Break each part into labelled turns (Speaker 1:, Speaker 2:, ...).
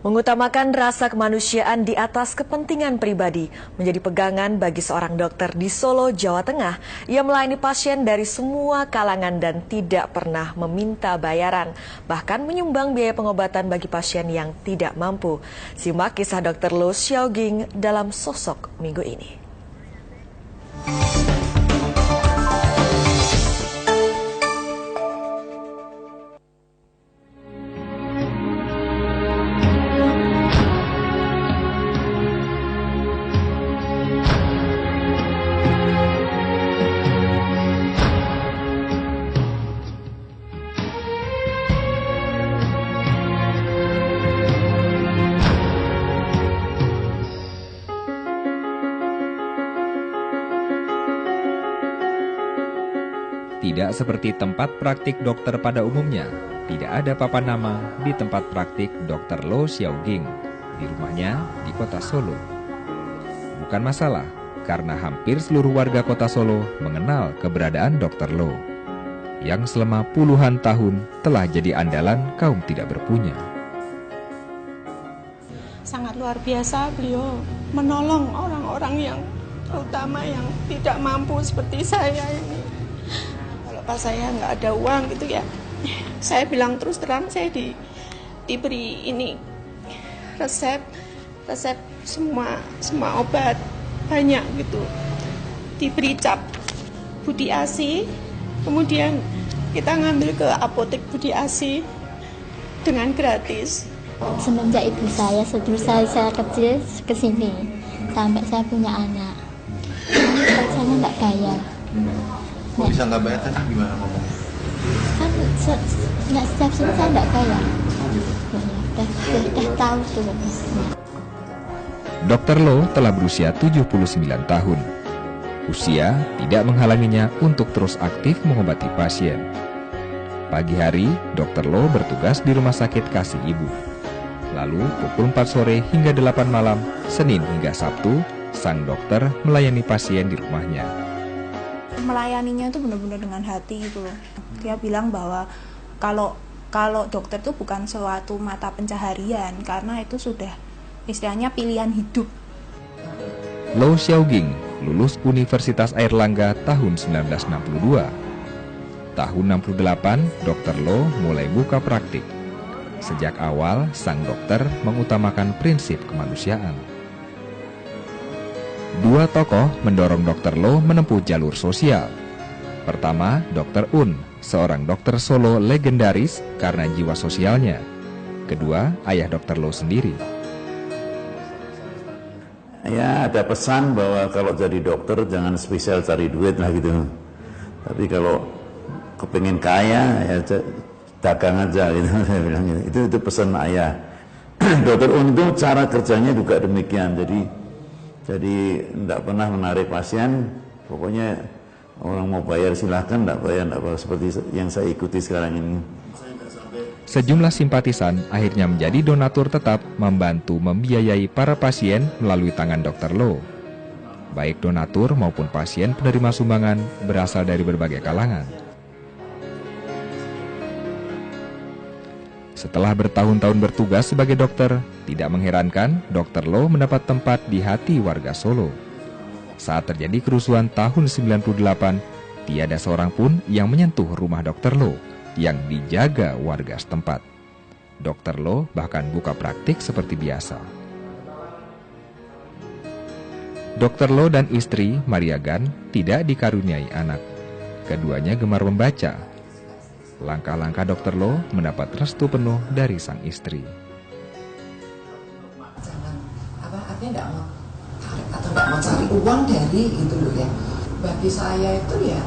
Speaker 1: Mengutamakan rasa kemanusiaan di atas kepentingan pribadi menjadi pegangan bagi seorang dokter di Solo, Jawa Tengah. Ia melayani pasien dari semua kalangan dan tidak pernah meminta bayaran, bahkan menyumbang biaya pengobatan bagi pasien yang tidak mampu. Simak kisah Dr. Lo Xiaoging dalam Sosok minggu ini.
Speaker 2: Tidak seperti tempat praktik dokter pada umumnya, tidak ada papan nama di tempat praktik Dr. Lo Xiaoging di rumahnya di kota Solo. Bukan masalah, karena hampir seluruh warga kota Solo mengenal keberadaan Dr. Lo, yang selama puluhan tahun telah jadi andalan kaum tidak berpunya.
Speaker 3: Sangat luar biasa beliau menolong orang-orang yang terutama yang tidak mampu seperti saya ini. Pas saya nggak ada uang gitu ya, saya bilang terus terang, saya diberi ini resep semua obat banyak gitu, diberi cap Budi Asi, kemudian kita ngambil ke apotek Budi Asi dengan gratis.
Speaker 4: Semenjak ibu saya saya kecil ke sini sampai saya punya anak, saya nggak bayar.
Speaker 5: Kok bisa nggak bayar tadi gimana ngomongnya?
Speaker 4: Kan nggak setiap sini saya nggak bayar. Udah tahu tuh.
Speaker 2: Dr. Lo telah berusia 79 tahun. Usia tidak menghalanginya untuk terus aktif mengobati pasien. Pagi hari, Dr. Lo bertugas di Rumah Sakit Kasih Ibu. Lalu pukul 4 sore hingga 8 malam, Senin hingga Sabtu, sang dokter melayani pasien di rumahnya.
Speaker 6: Melayaninya itu benar-benar dengan hati gitu loh. Dia bilang bahwa kalau dokter itu bukan suatu mata pencaharian, karena itu sudah istilahnya pilihan hidup.
Speaker 2: Lo Xiaoging lulus Universitas Airlangga tahun 1962. Tahun 68, Dr. Lo mulai buka praktik. Sejak awal, sang dokter mengutamakan prinsip kemanusiaan. Dua tokoh mendorong Dr. Lo menempuh jalur sosial. Pertama, Dr. Un, seorang dokter Solo legendaris karena jiwa sosialnya. Kedua, ayah Dr. Lo sendiri.
Speaker 7: Ya, ada pesan bahwa kalau jadi dokter jangan spesial cari duit lah gitu. Tapi kalau kepingin kaya ya dagang aja gitu. Saya bilang gitu. Itu pesan ayah. Dr. Un itu cara kerjanya juga demikian. Jadi tidak pernah menarik pasien, pokoknya orang mau bayar silahkan, tidak bayar tidak apa, seperti yang saya ikuti sekarang ini.
Speaker 2: Sejumlah simpatisan akhirnya menjadi donatur tetap membantu membiayai para pasien melalui tangan Dr. Lo. Baik donatur maupun pasien penerima sumbangan berasal dari berbagai kalangan. Setelah bertahun-tahun bertugas sebagai dokter, tidak mengherankan Dr. Lo mendapat tempat di hati warga Solo. Saat terjadi kerusuhan tahun 98, tiada seorang pun yang menyentuh rumah Dr. Lo yang dijaga warga setempat. Dr. Lo bahkan buka praktik seperti biasa. Dr. Lo dan istri, Maria Gan, tidak dikaruniai anak. Keduanya gemar membaca. Langkah-langkah Dr. Lo mendapat restu penuh dari sang istri.
Speaker 8: Artinya nggak mau cari uang dari itu loh ya. Bagi saya itu ya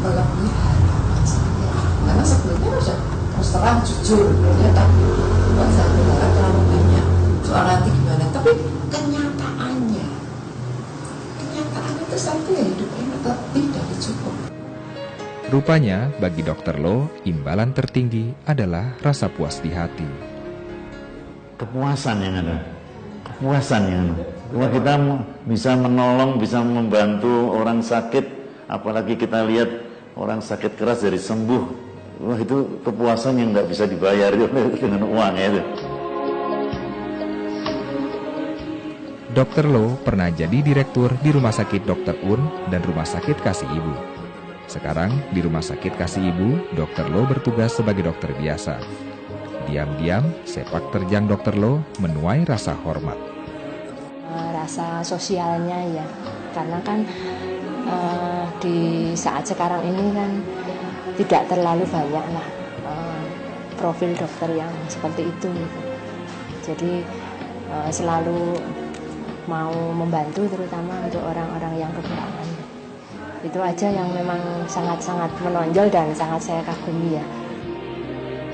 Speaker 8: melebihi harapan saya. Karena sebelumnya sudah terus terang jujur ya, tapi buat saya berharap terlalu banyak soal nanti gimana. Tapi kenyataannya itu satu ya, hidupnya lebih dari cukup.
Speaker 2: Rupanya, bagi Dr. Lo, imbalan tertinggi adalah rasa puas di hati.
Speaker 7: Kepuasan yang ada. Kepuasan yang ada. Bahwa kita bisa menolong, bisa membantu orang sakit, apalagi kita lihat orang sakit keras dari sembuh. Wah, itu kepuasan yang nggak bisa dibayar dengan uang ya itu.
Speaker 2: Dr. Lo pernah jadi direktur di Rumah Sakit Dr. Un dan Rumah Sakit Kasih Ibu. Sekarang di Rumah Sakit Kasih Ibu, Dr. Lo bertugas sebagai dokter biasa. Diam-diam, sepak terjang Dr. Lo menuai rasa hormat.
Speaker 9: Rasa sosialnya ya, karena kan di saat sekarang ini kan tidak terlalu banyak lah profil dokter yang seperti itu gitu. Jadi selalu mau membantu terutama untuk orang-orang yang kekurangan. Itu aja yang memang sangat-sangat menonjol dan sangat saya kagumi ya.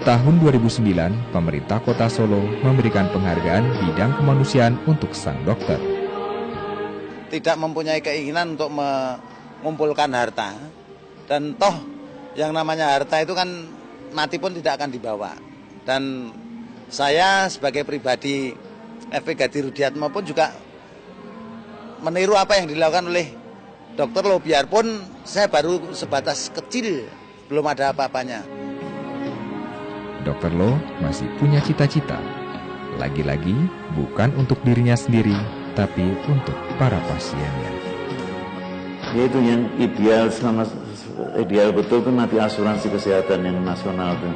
Speaker 2: Tahun 2009, pemerintah Kota Solo memberikan penghargaan bidang kemanusiaan untuk sang dokter.
Speaker 10: Tidak mempunyai keinginan untuk mengumpulkan harta. Dan toh yang namanya harta itu kan mati pun tidak akan dibawa. Dan saya sebagai pribadi FP Gadi Rudiatmo pun juga meniru apa yang dilakukan oleh Dr. Lo, biarpun saya baru sebatas kecil, belum ada apa-apanya.
Speaker 2: Dr. Lo masih punya cita-cita. Lagi-lagi bukan untuk dirinya sendiri, tapi untuk para pasiennya.
Speaker 7: Itu yang ideal, ideal betul tuh nanti asuransi kesehatan yang nasional tuh.